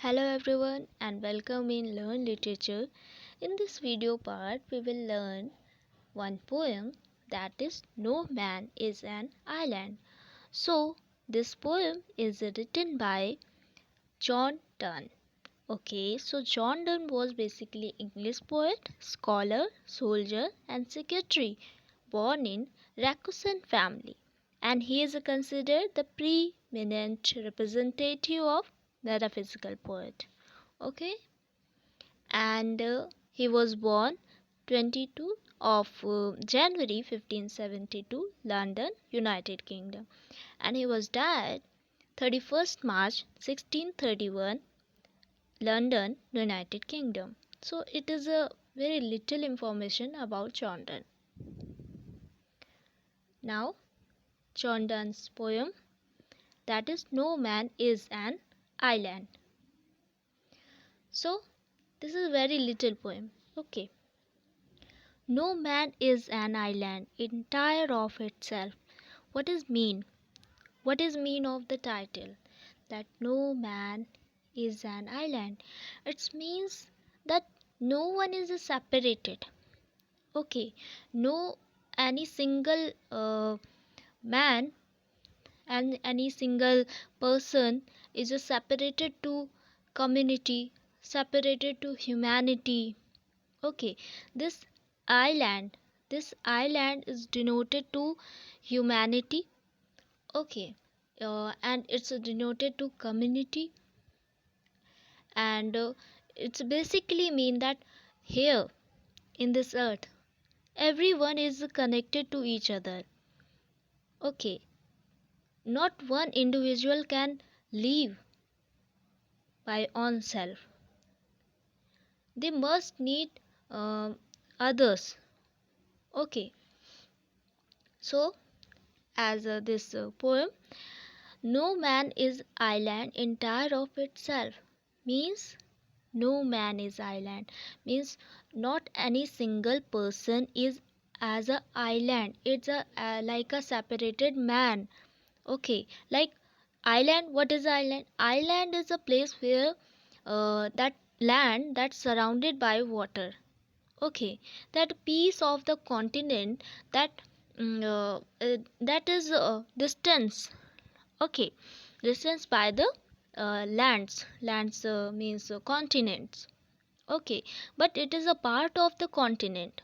Hello everyone and welcome in Learn Literature. In this video part we will learn one poem, that is No Man is an Island. So this poem is written by John Donne. So John Donne was basically English poet, scholar, soldier and secretary born in Rakusan family, and he is considered the preeminent representative of metaphysical poet. Okay, and he was born 22 of January 1572, London, United Kingdom, and he was died 31st March 1631, London, United Kingdom. So it is a very little information about John Donne. Now John Donne's poem, that is No Man is an Island. So this is a very little poem. Okay. No man is an island entire of itself. What is mean? What is mean of the title? That no man is an island. It means that no one is separated. Okay. No any single man and any single person is separated to community, separated to humanity. Okay, this island, this island is denoted to humanity. Okay, and it's denoted to community, and it's basically mean that here in this earth everyone is connected to each other. Okay, not one individual can live by own self. They must need uh, others. Okay, so as this poem, no man is island entire of itself, means no man is island, means not any single person is as a island. It's a like a separated man. Okay, like island, what is island? Island is a place where that land that's surrounded by water. Okay, that piece of the continent that that is distance. Okay, distance by the lands means continents. Okay, but it is a part of the continent.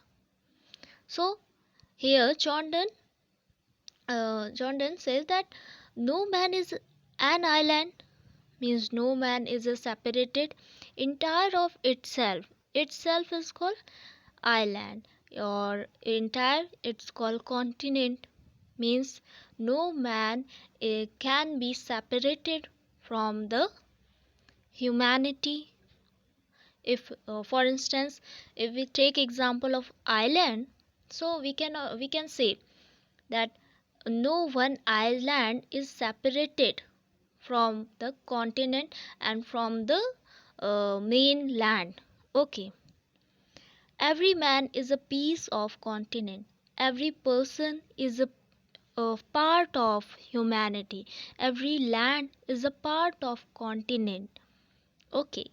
So here Jordan says that no man is an island, means no man is a separated entire of itself. Itself is called island, or entire it's called continent, means no man can be separated from the humanity. If for instance, if we take example of island, so we can say that no one island is separated from the continent and from the mainland. Okay, every man is a piece of continent, every person is a part of humanity, every land is a part of continent. Okay,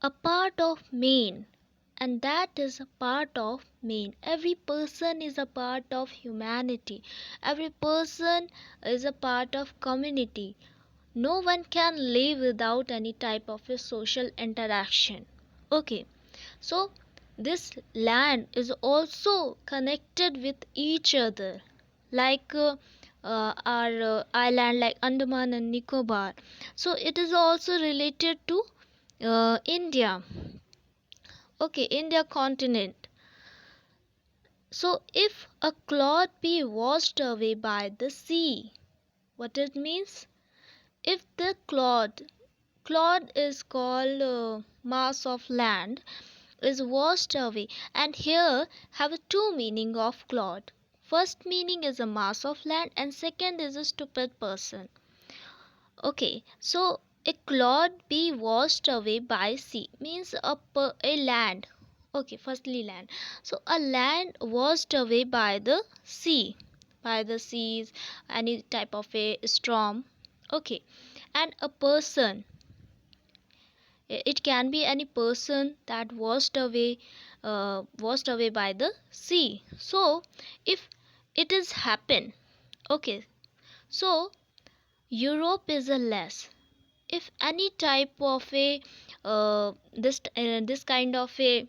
a part of main, and that is a part of main. Every person is a part of humanity, every person is a part of community. No one can live without any type of a social interaction. Okay, so this land is also connected with each other, like our island like Andaman and Nicobar. So it is also related to India. Okay, India continent. So if a cloud be washed away by the sea, what it means? If the cloud is called mass of land, is washed away, and here have a two meaning of cloud. First meaning is a mass of land, and second is a stupid person. Okay, so a cloud be washed away by sea means a land. Okay, firstly land. So a land washed away by the sea, by the seas, any type of a storm. Okay, and a person, It can be any person that washed away by the sea. So if it is happen, okay, so Europe is a less. If any type of a this kind of a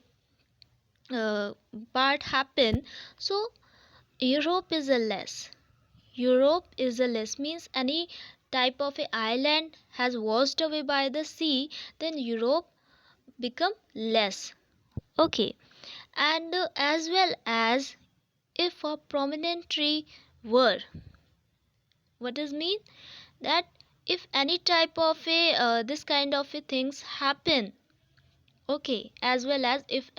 uh, part happen, so Europe is a less. Europe is a less means any type of a island has washed away by the sea, then Europe become less. Okay, and as well as if a prominent tree were, what does mean that if any type of a this kind of a things happen, okay, as well as if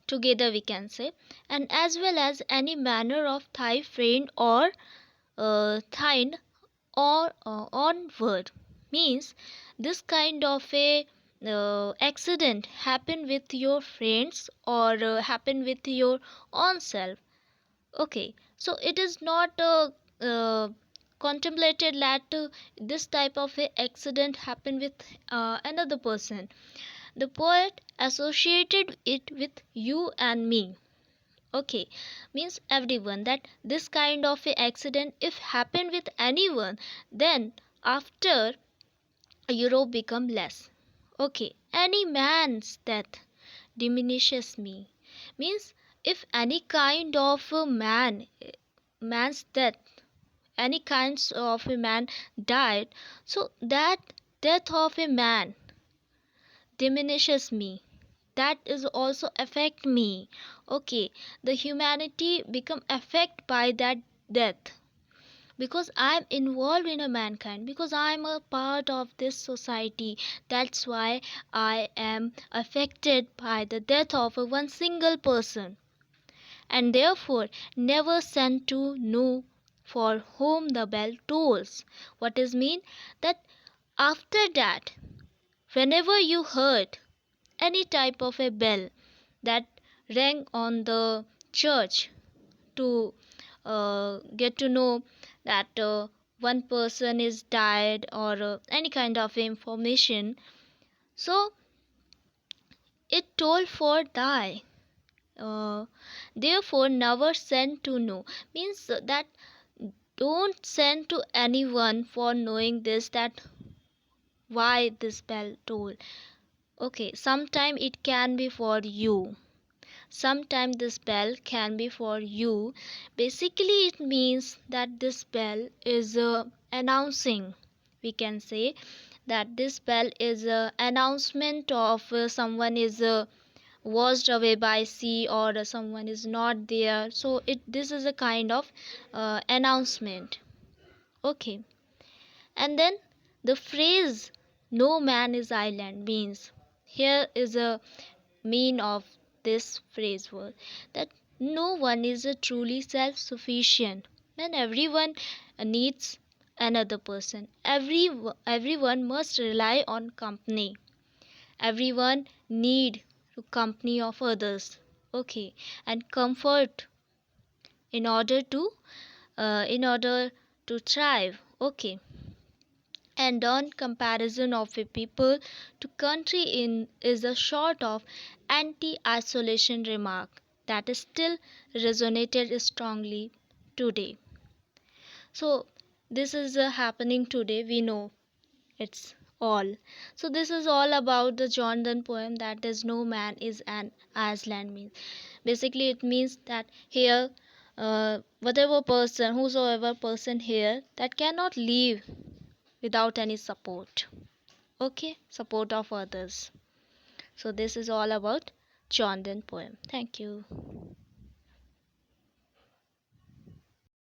together we can say, and as well as any manner of thigh friend or thine or onward means this kind of a accident happen with your friends or happen with your own self. Okay, so it is not contemplated that this type of a accident happen with another person. The poet associated it with you and me. Okay, means everyone, that this kind of a accident if happen with anyone, then after Europe become less. Okay, any man's death diminishes me means if any kind of a man's death, any kinds of a man died, so that death of a man diminishes me, that is also affect me. Okay, the humanity become affected by that death because I'm involved in a mankind, because I'm a part of this society. That's why I am affected by the death of a one single person, and therefore never sent to know for whom the bell tolls. What is mean that after that, whenever you heard any type of a bell that rang on the church to get to know that one person is died or any kind of information, so it told for die, uh, therefore never send to know means that don't send to anyone for knowing this, that why this bell toll. Okay, sometime it can be for you, sometime this bell can be for you. Basically it means that this bell is announcing, we can say that this bell is a announcement of someone is washed away by sea or someone is not there, so it this is a kind of announcement. Okay, and then the phrase no man is island means, here is a mean of this phrase was that no one is a truly self sufficient, and everyone needs another person. Everyone must rely on company, everyone need to company of others. Okay, and comfort in order to thrive. Okay, and on comparison of a people to country in is a sort of anti-isolation remark that is still resonated strongly today. So this is happening today, we know it's all. So this is all about the John Donne poem, that is no man is an island means. Basically it means that here whatever person, whosoever person here that cannot live without any support. Okay, support of others. So this is all about John Donne poem. Thank you.